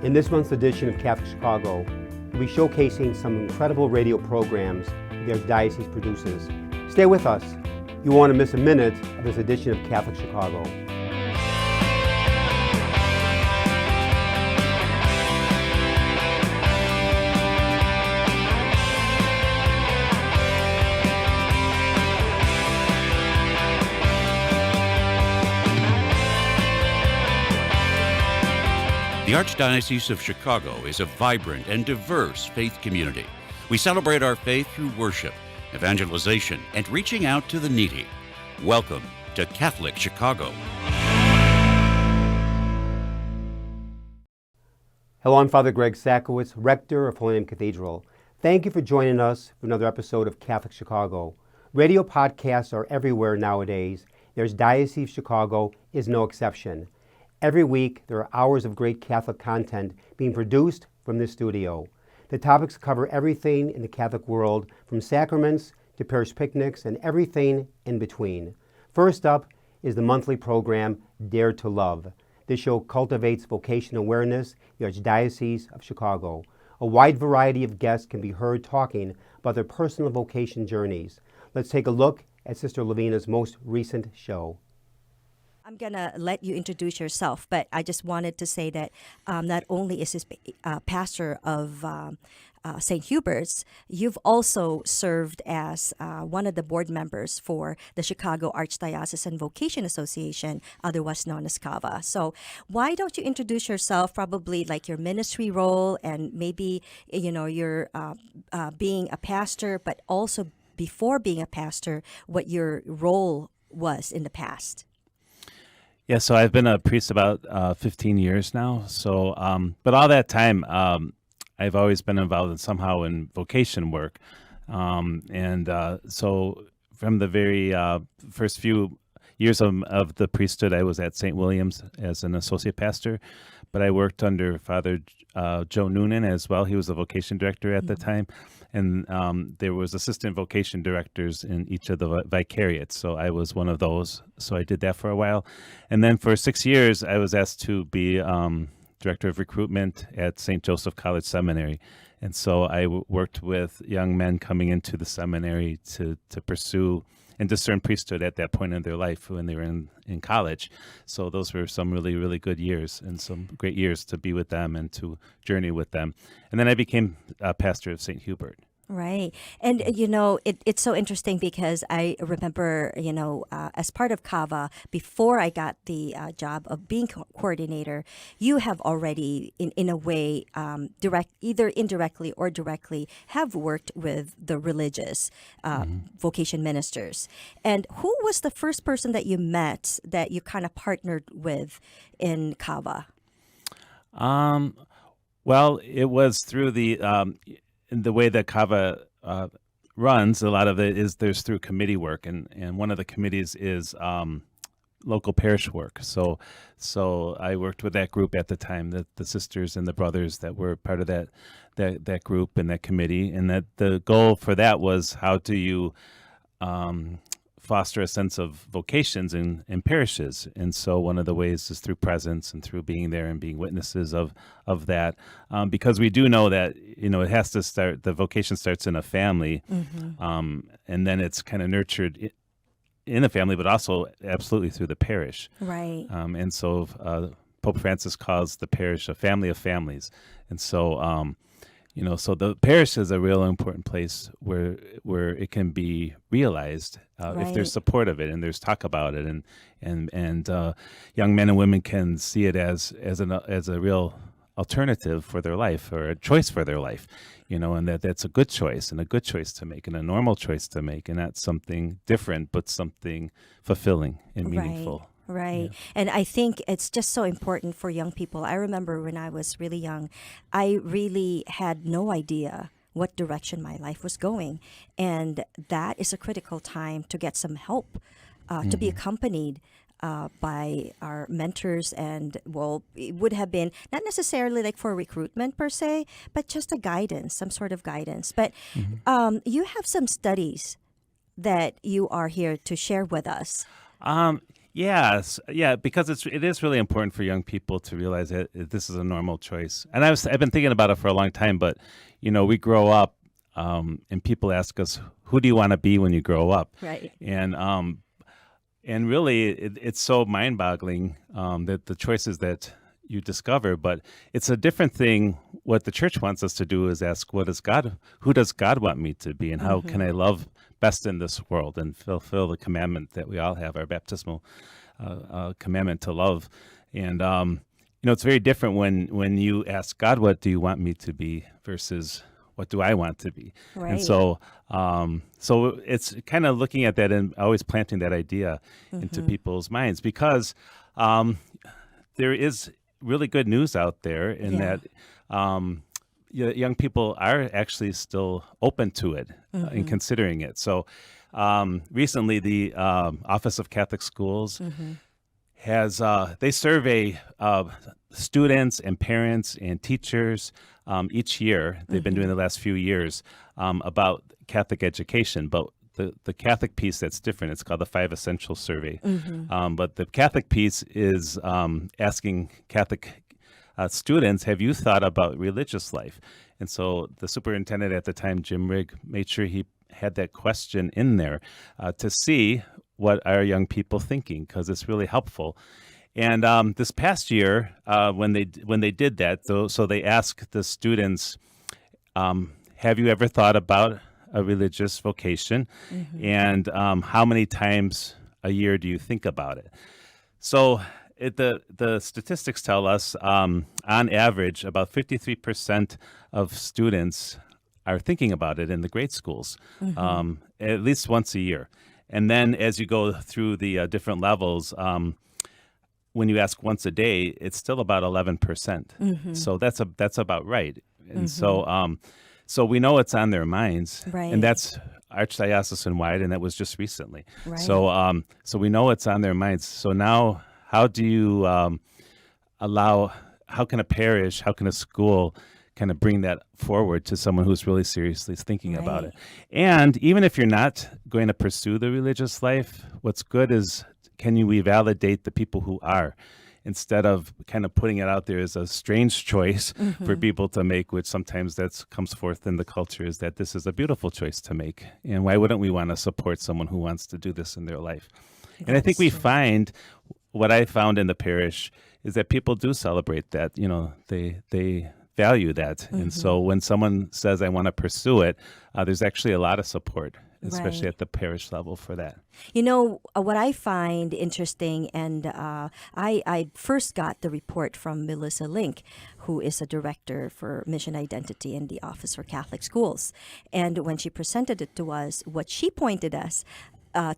In this month's edition of Catholic Chicago, we'll be showcasing some incredible radio programs the Archdiocese produces. Stay with us. You won't want to miss a minute of this edition of Catholic Chicago. The Archdiocese of Chicago is a vibrant and diverse faith community. We celebrate our faith through worship, evangelization, and reaching out to the needy. Welcome to Catholic Chicago. Hello, I'm Father Greg Sakowicz, Rector of Holy Name Cathedral. Thank you for joining us for another episode of Catholic Chicago. Radio podcasts are everywhere nowadays. There's Archdiocese of Chicago is no exception. Every week, there are hours of great Catholic content being produced from this studio. The topics cover everything in the Catholic world, from sacraments to parish picnics and everything in between. First up is the monthly program, Dare to Love. This show cultivates vocation awareness in the Archdiocese of Chicago. A wide variety of guests can be heard talking about their personal vocation journeys. Let's take a look at Sister Lavina's most recent show. I'm going to let you introduce yourself, but I just wanted to say that not only is this pastor of St. Hubert's, you've also served as one of the board members for the Chicago Archdiocesan Vocation Association, otherwise known as CAVA. So why don't you introduce yourself, probably like your ministry role and maybe, you're being a pastor, but also before being a pastor, what your role was in the past. Yeah, so I've been a priest about 15 years now. So, but all that time, I've always been involved somehow in vocation work. So from the very first few years of the priesthood, I was at St. William's as an associate pastor, but I worked under Father Joe Noonan as well. He was the vocation director at the time. And there was assistant vocation directors in each of the vicariates. So I was one of those. So I did that for a while. And then for 6 years, I was asked to be director of recruitment at St. Joseph College Seminary. And so I worked with young men coming into the seminary to pursue and discern priesthood at that point in their life when they were in college. So those were some really, really good years and some great years to be with them and to journey with them. And then I became a pastor of St. Hubert. Right. And, it's so interesting because I remember, as part of CAVA, before I got the job of being coordinator, you have already, in a way, either indirectly or directly, have worked with the religious vocation ministers. And who was the first person that you met that you kind of partnered with in CAVA? Well, it was through the way that CAVA runs. A lot of it is there's through committee work, and one of the committees is local parish work. So I worked with that group at the time, the sisters and the brothers that were part of that group and that committee, and that the goal for that was how do you foster a sense of vocations in parishes. And so one of the ways is through presence and through being there and being witnesses of that, because we do know that, it has to start, the vocation starts in a family, and then it's kind of nurtured in a family, but also absolutely through the parish. Right. And so Pope Francis calls the parish a family of families. And so, so the parish is a real important place where it can be realized if there's support of it and there's talk about it, and young men and women can see it as a real alternative for their life or a choice for their life, and that's a good choice and a good choice to make and a normal choice to make, and that's something different but something fulfilling and meaningful. Right. Yeah. And I think it's just so important for young people. I remember when I was really young, I really had no idea what direction my life was going. And that is a critical time to get some help, to be accompanied by our mentors. And, it would have been not necessarily like for recruitment per se, but just a guidance, some sort of guidance. But you have some studies that you are here to share with us. Yes, yeah, because it is really important for young people to realize that this is a normal choice. And I've been thinking about it for a long time, but we grow up, and people ask us, "Who do you want to be when you grow up?" Right. And really, it's so mind-boggling that the choices that you discover. But it's a different thing. What the church wants us to do is ask, who does God want me to be, and how can I love best in this world and fulfill the commandment that we all have, our baptismal commandment to love. And it's very different when you ask God, what do you want me to be, versus what do I want to be? Right. And so it's kind of looking at that and always planting that idea into people's minds, because there is really good news out there in that young people are actually still open to it and considering it. So recently, the Office of Catholic Schools has they survey students and parents and teachers each year. They've been doing the last few years about Catholic education, but the Catholic piece that's different. It's called the 5 Essential Survey. But the Catholic piece is asking Catholic students, have you thought about religious life? And so the superintendent at the time, Jim Rigg, made sure he had that question in there to see what are young people thinking, because it's really helpful. And this past year, when they did that, so they asked the students, have you ever thought about a religious vocation? And how many times a year do you think about it? So the statistics tell us, on average, about 53% of students are thinking about it in the grade schools, at least once a year. And then as you go through the different levels, when you ask once a day, it's still about 11%. So that's about right. And so we know it's on their minds, Right. and that's Archdiocese wide, and that was just recently. Right. So we know it's on their minds. So now, how do you how can a parish, how can a school kind of bring that forward to someone who's really seriously thinking about it? And even if you're not going to pursue the religious life, what's good is, can you revalidate the people who are, instead of kind of putting it out there as a strange choice for people to make, which sometimes that comes forth in the culture, is that this is a beautiful choice to make. And why wouldn't we want to support someone who wants to do this in their life? And I think we find, what I found in the parish is that people do celebrate that. They value that. And so when someone says, I want to pursue it, there's actually a lot of support, especially Right. at the parish level, for that. What I find interesting, and I first got the report from Melissa Link, who is a director for mission identity in the Office for Catholic Schools. And when she presented it to us, what she pointed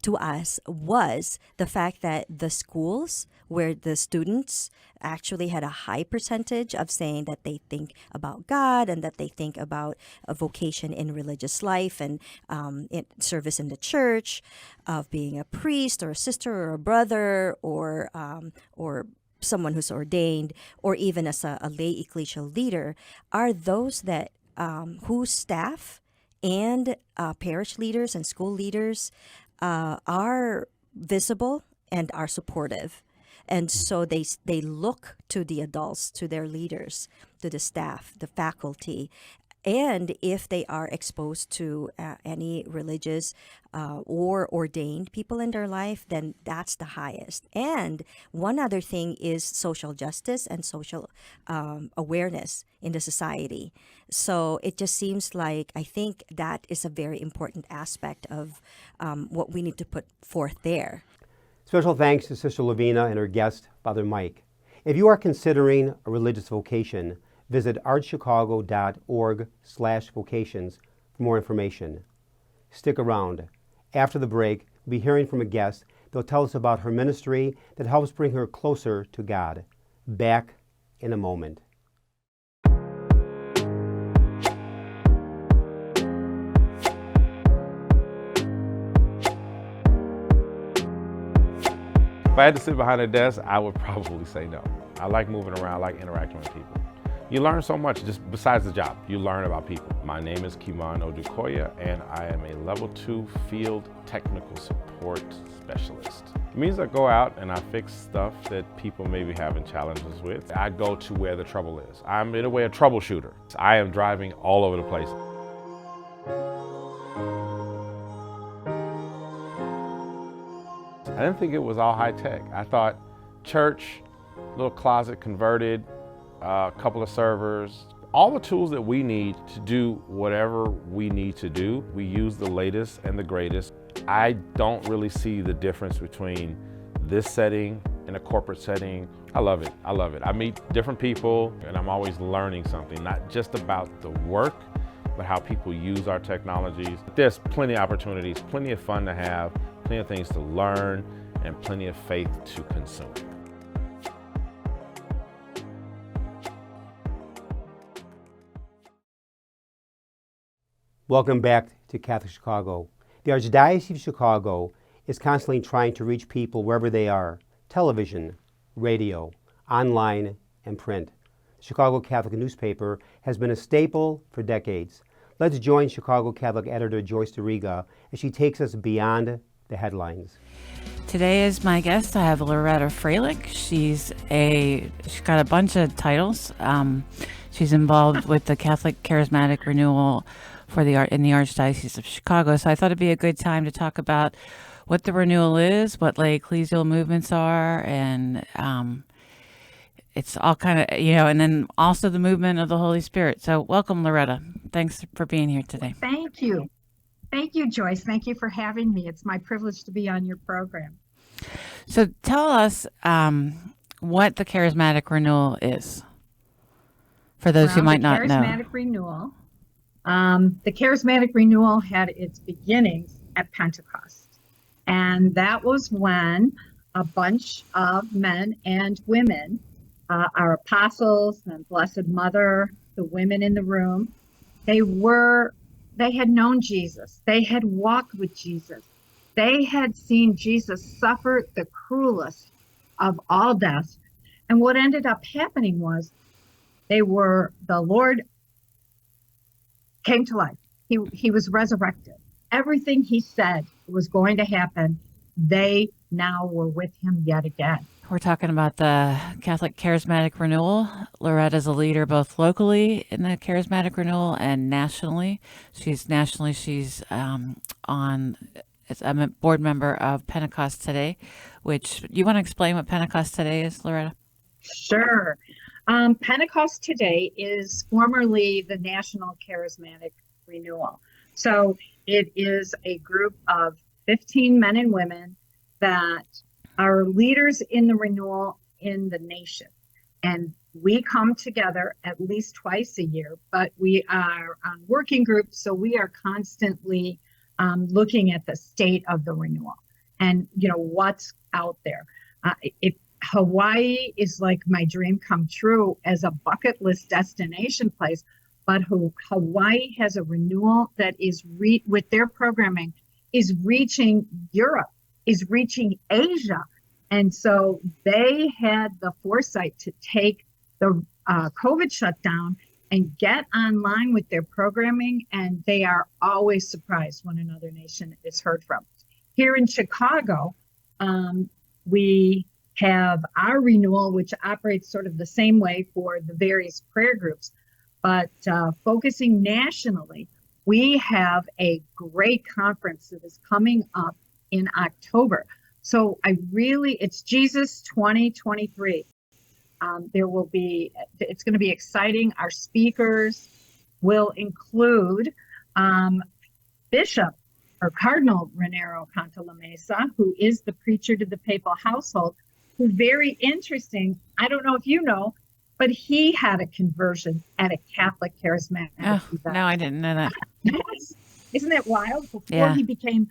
to us was the fact that the schools where the students actually had a high percentage of saying that they think about God and that they think about a vocation in religious life and service in the church, of being a priest or a sister or a brother or someone who's ordained, or even as a lay ecclesial leader, are those that whose staff and parish leaders and school leaders are visible and are supportive. And so they look to the adults, to their leaders, to the staff, the faculty. And if they are exposed to any religious or ordained people in their life, then that's the highest. And one other thing is social justice and social awareness in the society. So it just seems like, I think that is a very important aspect of what we need to put forth there. Special thanks to Sister Lavina and her guest, Father Mike. If you are considering a religious vocation, visit archchicago.org/vocations for more information. Stick around. After the break, we'll be hearing from a guest that will tell us about her ministry that helps bring her closer to God. Back in a moment. If I had to sit behind a desk, I would probably say no. I like moving around, I like interacting with people. You learn so much just besides the job. You learn about people. My name is Kimon Odukoya, and I am a level 2 field technical support specialist. It means I go out and I fix stuff that people may be having challenges with. I go to where the trouble is. I'm in a way a troubleshooter. I am driving all over the place. I didn't think it was all high tech. I thought church, little closet converted, a couple of servers, all the tools that we need to do whatever we need to do. We use the latest and the greatest. I don't really see the difference between this setting and a corporate setting. I love it. I love it. I meet different people and I'm always learning something, not just about the work, but how people use our technologies. There's plenty of opportunities, plenty of fun to have, plenty of things to learn, and plenty of faith to consume. Welcome back to Catholic Chicago. The Archdiocese of Chicago is constantly trying to reach people wherever they are: television, radio, online, and print. The Chicago Catholic newspaper has been a staple for decades. Let's join Chicago Catholic editor Joyce DeRiga as she takes us beyond the headlines. Today is my guest. I have Loretta Freilich. She's got a bunch of titles. She's involved with the Catholic Charismatic Renewal in the Archdiocese of Chicago. So I thought it'd be a good time to talk about what the renewal is, what lay ecclesial movements are, and it's all kind of, and then also the movement of the Holy Spirit. So welcome, Loretta. Thanks for being here today. Thank you. Thank you, Joyce. Thank you for having me. It's my privilege to be on your program. So tell us what the Charismatic Renewal is, for those who might not know. The Charismatic Renewal had its beginnings at Pentecost. And that was when a bunch of men and women, our apostles and Blessed Mother, the women in the room, they had known Jesus. They had walked with Jesus. They had seen Jesus suffer the cruelest of all deaths. And what ended up happening was the Lord came to life. He was resurrected. Everything he said was going to happen, they now were with him yet again. We're talking about the Catholic Charismatic Renewal. Loretta's a leader both locally in the Charismatic Renewal and nationally. She's I'm a board member of Pentecost Today, which, you want to explain what Pentecost Today is, Loretta? Sure. Pentecost Today is formerly the National Charismatic Renewal. So it is a group of 15 men and women that are leaders in the renewal in the nation. And we come together at least twice a year, but we are on working groups, so we are constantly looking at the state of the renewal and what's out there. Hawaii is like my dream come true as a bucket list destination place, but Hawaii has a renewal that is with their programming is reaching Europe, is reaching Asia. And so they had the foresight to take the COVID shutdown and get online with their programming, and they are always surprised when another nation is heard from. Here in Chicago, we have our renewal, which operates sort of the same way for the various prayer groups, but focusing nationally, we have a great conference that is coming up in October. So it's Jesus 2023. It's going to be exciting. Our speakers will include Bishop or Cardinal Raniero Cantalamessa, who is the preacher to the papal household, who, very interesting, I don't know if you know, but he had a conversion at a Catholic charismatic event. No, I didn't know that. Yes. Isn't that wild? Before he became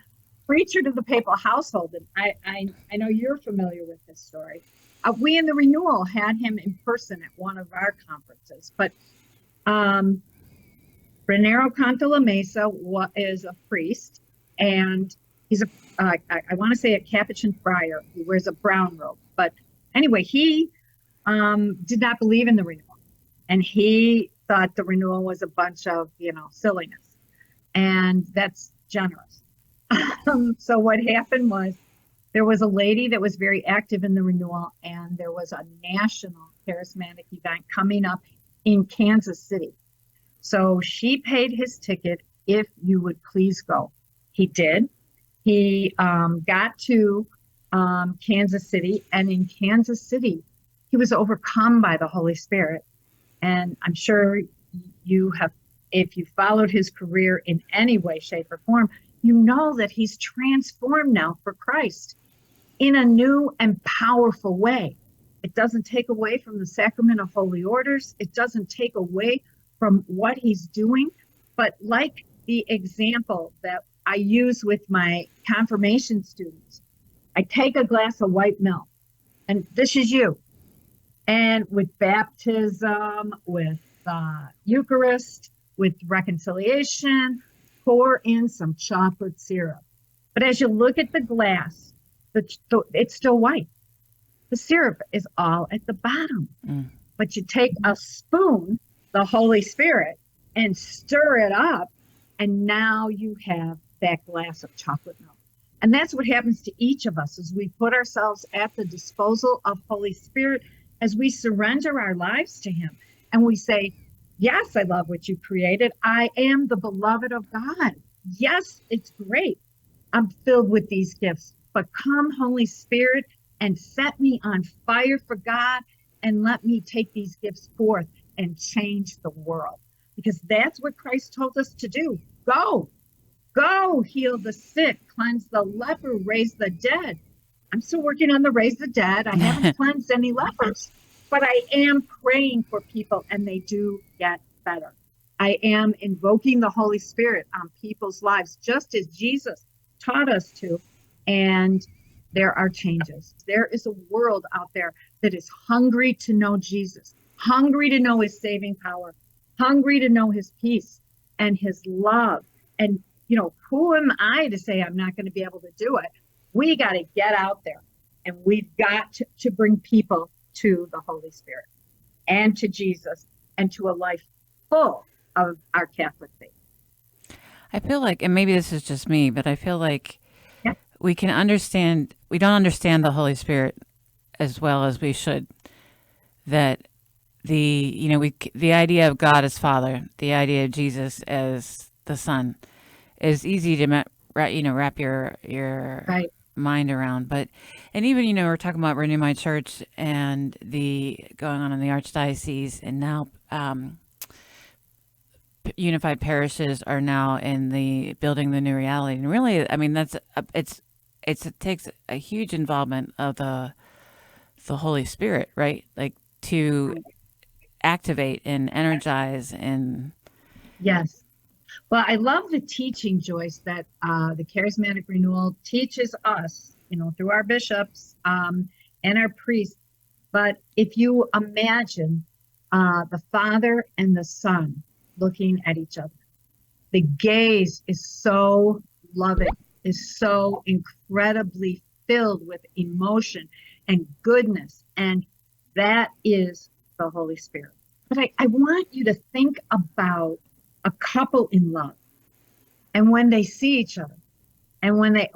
preacher to the papal household, and I know you're familiar with this story. We in the renewal had him in person at one of our conferences, but Raniero Cantalamessa is a priest, and he's I want to say a Capuchin friar who wears a brown robe. But anyway, he did not believe in the renewal. And he thought the renewal was a bunch of, silliness. And that's generous. So what happened was there was a lady that was very active in the renewal, and there was a national charismatic event coming up in Kansas City. So she paid his ticket if you would please go. He did. He got to Kansas City, and in Kansas City, he was overcome by the Holy Spirit. And I'm sure you have, if you followed his career in any way, shape, or form, you know that he's transformed now for Christ in a new and powerful way. It doesn't take away from the sacrament of holy orders. It doesn't take away from what he's doing. But like the example that I use with my confirmation students, I take a glass of white milk, and this is you. And with baptism, with Eucharist, with reconciliation, pour in some chocolate syrup. But as you look at the glass, it's still white. The syrup is all at the bottom. But you take a spoon, the Holy Spirit, and stir it up, and now you have that glass of chocolate milk. And that's what happens to each of us as we put ourselves at the disposal of Holy Spirit, as we surrender our lives to him. And we say, yes, I love what you created. I am the beloved of God. Yes, it's great. I'm filled with these gifts. But come, Holy Spirit, and set me on fire for God, and let me take these gifts forth and change the world. Because that's what Christ told us to do. Go, heal the sick, cleanse the leper, raise the dead. I'm still working on the raise the dead. I haven't cleansed any lepers, but I am praying for people, and they do get better. I am invoking the Holy Spirit on people's lives, just as Jesus taught us to, and there are changes. There is a world out there that is hungry to know Jesus, hungry to know his saving power, hungry to know his peace and his love. And, who am I to say I'm not going to be able to do it? We got to get out there, and we've got to bring people to the Holy Spirit and to Jesus and to a life full of our Catholic faith. I feel like, and maybe this is just me, but I feel like we don't understand the Holy Spirit as well as we should. That the idea of God as Father, the idea of Jesus as the Son, is easy to wrap your Right. mind around. But and even we're talking about Renew My Church and the going on in the Archdiocese, and now unified parishes are now in the building the new reality. And really, I mean, it takes a huge involvement of the Holy Spirit, right? Like to activate and energize and Yes. Well, I love the teaching, Joyce, that the Charismatic Renewal teaches us, through our bishops and our priests. But if you imagine the Father and the Son looking at each other, the gaze is so loving, is so incredibly filled with emotion and goodness, and that is the Holy Spirit. But I want you to think about a couple in love, and when they see each other, and when they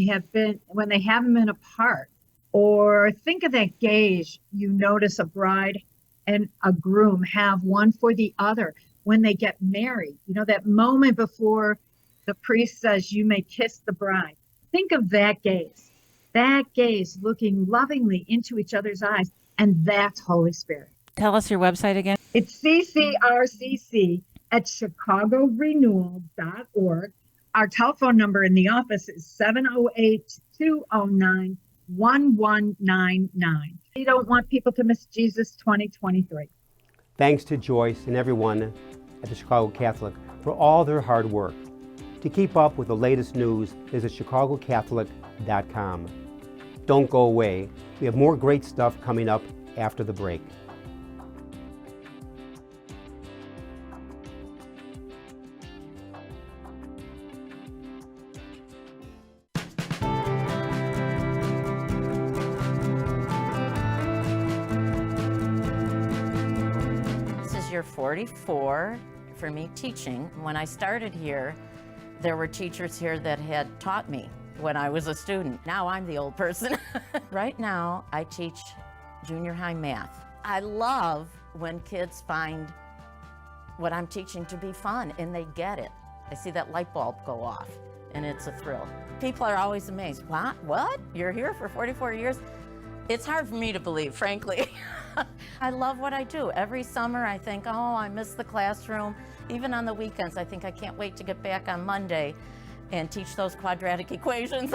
haven't been apart, or think of that gaze you notice a bride and a groom have one for the other when they get married. That moment before the priest says, "You may kiss the bride." Think of that gaze looking lovingly into each other's eyes, and that's Holy Spirit. Tell us your website again. It's CCRCC at chicagorenewal.org. Our telephone number in the office is 708-209-1199. We don't want people to miss Jesus 2023. Thanks to Joyce and everyone at the Chicago Catholic for all their hard work. To keep up with the latest news, visit chicagocatholic.com. Don't go away. We have more great stuff coming up after the break. year 44 for me teaching. When I started here, there were teachers here that had taught me when I was a student. Now I'm the old person. Right now, I teach junior high math. I love when kids find what I'm teaching to be fun and they get it. I see that light bulb go off and it's a thrill. People are always amazed. What? You're here for 44 years? It's hard for me to believe, frankly. I love what I do. Every summer I think, oh, I miss the classroom. Even on the weekends, I think I can't wait to get back on Monday and teach those quadratic equations.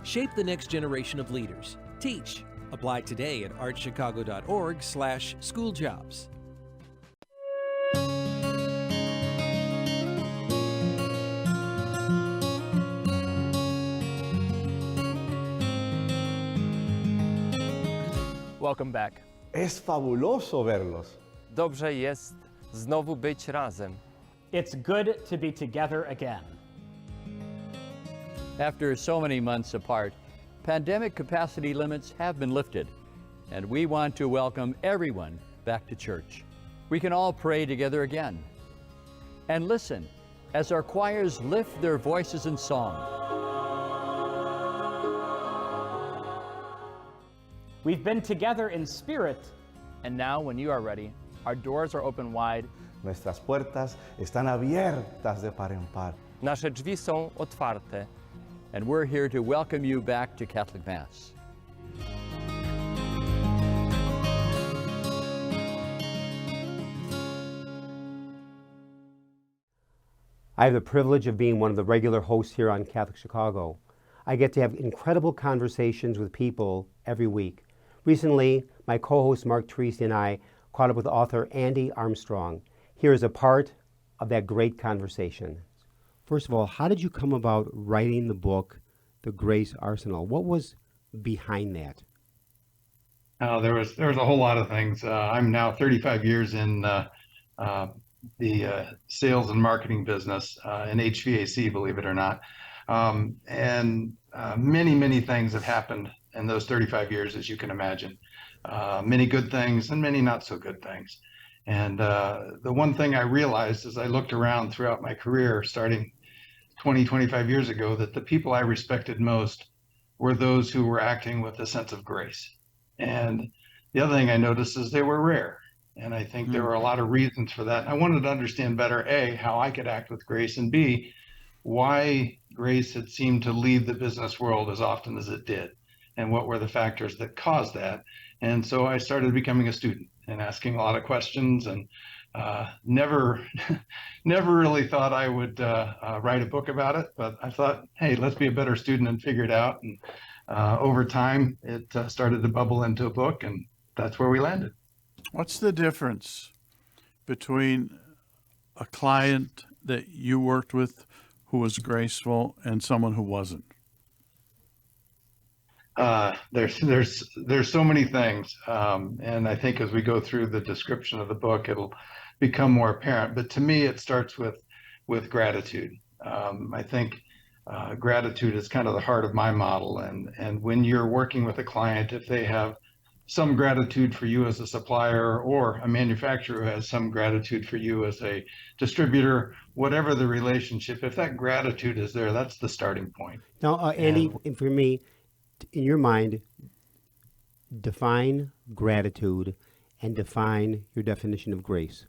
Shape the next generation of leaders. Teach. Apply today at archchicago.org/schooljobs. Welcome back. Es fabuloso verlos. Dobrze jest znowu być razem. It's good to be together again. After so many months apart, pandemic capacity limits have been lifted, and we want to welcome everyone back to church. We can all pray together again. And listen as our choirs lift their voices in song. We've been together in spirit. And now, when you are ready, our doors are open wide. Nuestras puertas están abiertas de par en par. Nasze drzwi są otwarte. And we're here to welcome you back to Catholic Mass. I have the privilege of being one of the regular hosts here on Catholic Chicago. I get to have incredible conversations with people every week. Recently, my co-host Mark Treese and I caught up with author Andy Armstrong. Here is a part of that great conversation. First of all, how did you come about writing the book, The Grace Arsenal? What was behind that? There was a whole lot of things. I'm now 35 years in the sales and marketing business in HVAC, believe it or not. And many things have happened in those 35 years, as you can imagine. Many good things and many not so good things. And the one thing I realized as I looked around throughout my career, starting 25 years ago, that the people I respected most were those who were acting with a sense of grace. And the other thing I noticed is they were rare. And I think there were a lot of reasons for that. I wanted to understand better, A, how I could act with grace, and B, why grace had seemed to leave the business world as often as it did, and what were the factors that caused that. And so I started becoming a student and asking a lot of questions, and never really thought I would write a book about it, but I thought, hey, let's be a better student and figure it out. And over time, it started to bubble into a book, and that's where we landed. What's the difference between a client that you worked with who was graceful and someone who wasn't? There's so many things, and I think as we go through the description of the book, it'll become more apparent. But to me, it starts with gratitude. I think gratitude is kind of the heart of my model, and when you're working with a client, if they have some gratitude for you as a supplier, or a manufacturer who has some gratitude for you as a distributor, whatever the relationship, if that gratitude is there, that's the starting point. Now, Andy, and for me, in your mind, define gratitude and define your definition of grace.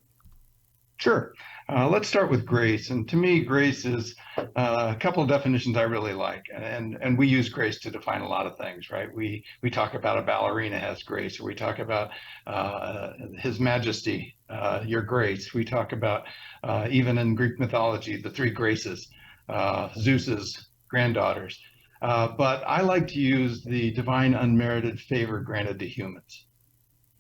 Sure. Let's start with grace. And to me, grace is a couple of definitions I really like. And we use grace to define a lot of things, right? We talk about a ballerina has grace, or we talk about His Majesty, your grace. We talk about, even in Greek mythology, the three graces, Zeus's granddaughters. But I like to use the divine unmerited favor granted to humans.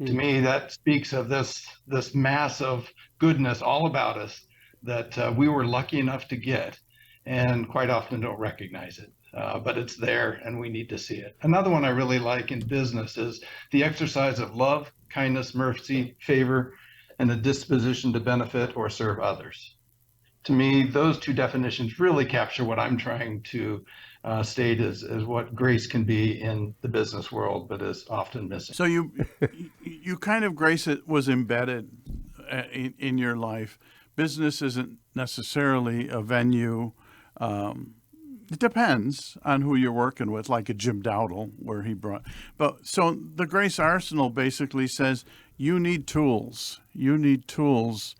To me, that speaks of this mass of goodness all about us that we were lucky enough to get, and quite often don't recognize it. But it's there, and we need to see it. Another one I really like in business is the exercise of love, kindness, mercy, favor, and a disposition to benefit or serve others. To me, those two definitions really capture what I'm trying to state as what grace can be in the business world, but is often missing. So you kind of, grace was embedded in your life. Business isn't necessarily a venue. It depends on who you're working with, like a Jim Dowdle, where he brought. But so the Grace Arsenal basically says you need tools. You need tools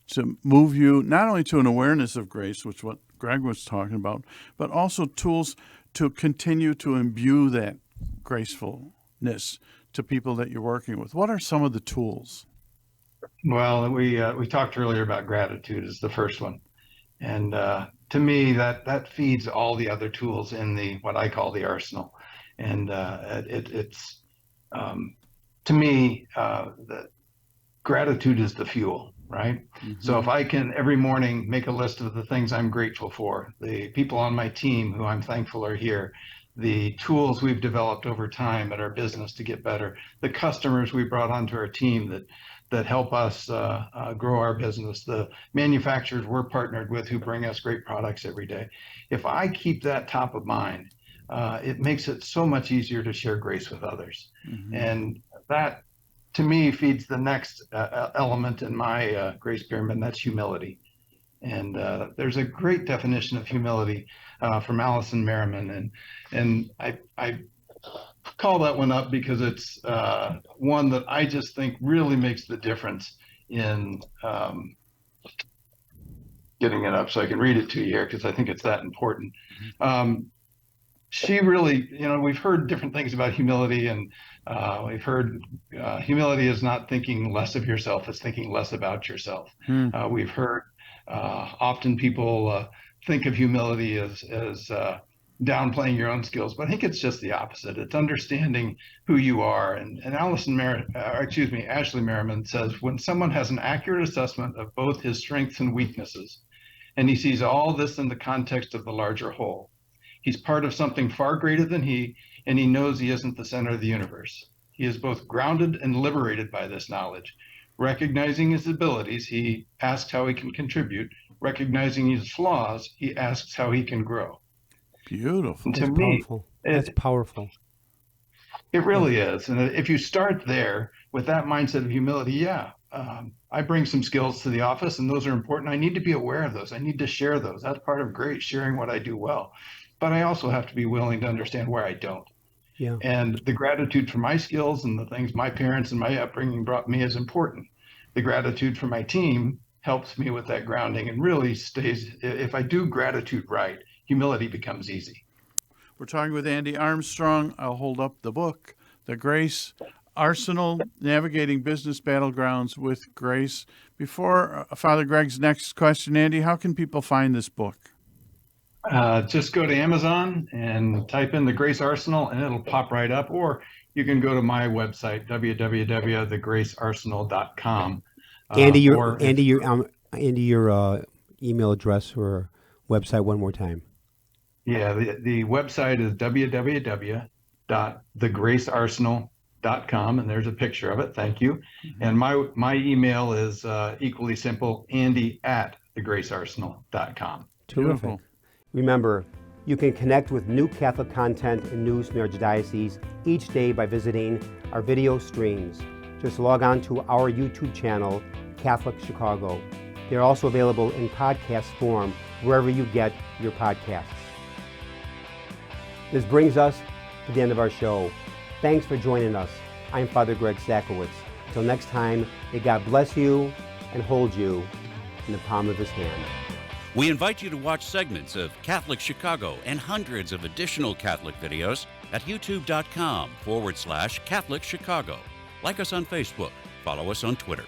to move you not only to an awareness of grace, which what Greg was talking about, but also tools to continue to imbue that gracefulness to people that you're working with. What are some of the tools? Well, we talked earlier about gratitude as the first one, and to me that feeds all the other tools in the what I call the arsenal, and it's to me the gratitude is the fuel, right? Mm-hmm. So if I can every morning make a list of the things I'm grateful for, the people on my team who I'm thankful are here, the tools we've developed over time at our business to get better, the customers we brought onto our team that help us grow our business, the manufacturers we're partnered with who bring us great products every day. If I keep that top of mind, it makes it so much easier to share grace with others. Mm-hmm. And that, to me, feeds the next element in my grace pyramid, and that's humility. And there's a great definition of humility from Alison Merriman, and I call that one up because it's one that I just think really makes the difference in getting it up so I can read it to you here, because I think it's that important. She really, we've heard different things about humility, and we've heard humility is not thinking less of yourself, it's thinking less about yourself. We've heard often people think of humility as downplaying your own skills, but I think it's just the opposite. It's understanding who you are. And Ashley Merriman says, when someone has an accurate assessment of both his strengths and weaknesses, and he sees all this in the context of the larger whole, he's part of something far greater than he, and he knows he isn't the center of the universe. He is both grounded and liberated by this knowledge. Recognizing his abilities, he asks how he can contribute. Recognizing his flaws, he asks how he can grow. Beautiful. That's powerful. That's powerful. It really is. And if you start there with that mindset of humility, I bring some skills to the office, and those are important. I need to be aware of those. I need to share those. That's part of grace, sharing what I do well. But I also have to be willing to understand where I don't. Yeah. And the gratitude for my skills and the things my parents and my upbringing brought me is important. The gratitude for my team helps me with that grounding and really stays. If I do gratitude right, humility becomes easy. We're talking with Andy Armstrong. I'll hold up the book, The Grace Arsenal, Navigating Business Battlegrounds with Grace. Before Father Greg's next question, Andy, how can people find this book? Just go to Amazon and type in The Grace Arsenal, and it'll pop right up. Or you can go to my website, www.thegracearsenal.com. Andy, your email address or website one more time. Yeah, the website is www.thegracearsenal.com, and there's a picture of it. Thank you. Mm-hmm. And my email is equally simple, andy@thegracearsenal.com. Terrific. Beautiful. Remember, you can connect with new Catholic content and news from the Archdiocese each day by visiting our video streams. Just log on to our YouTube channel, Catholic Chicago. They're also available in podcast form wherever you get your podcasts. This brings us to the end of our show. Thanks for joining us. I'm Father Greg Sakowicz. Until next time, may God bless you and hold you in the palm of his hand. We invite you to watch segments of Catholic Chicago and hundreds of additional Catholic videos at youtube.com/Catholic Chicago. Like us on Facebook. Follow us on Twitter.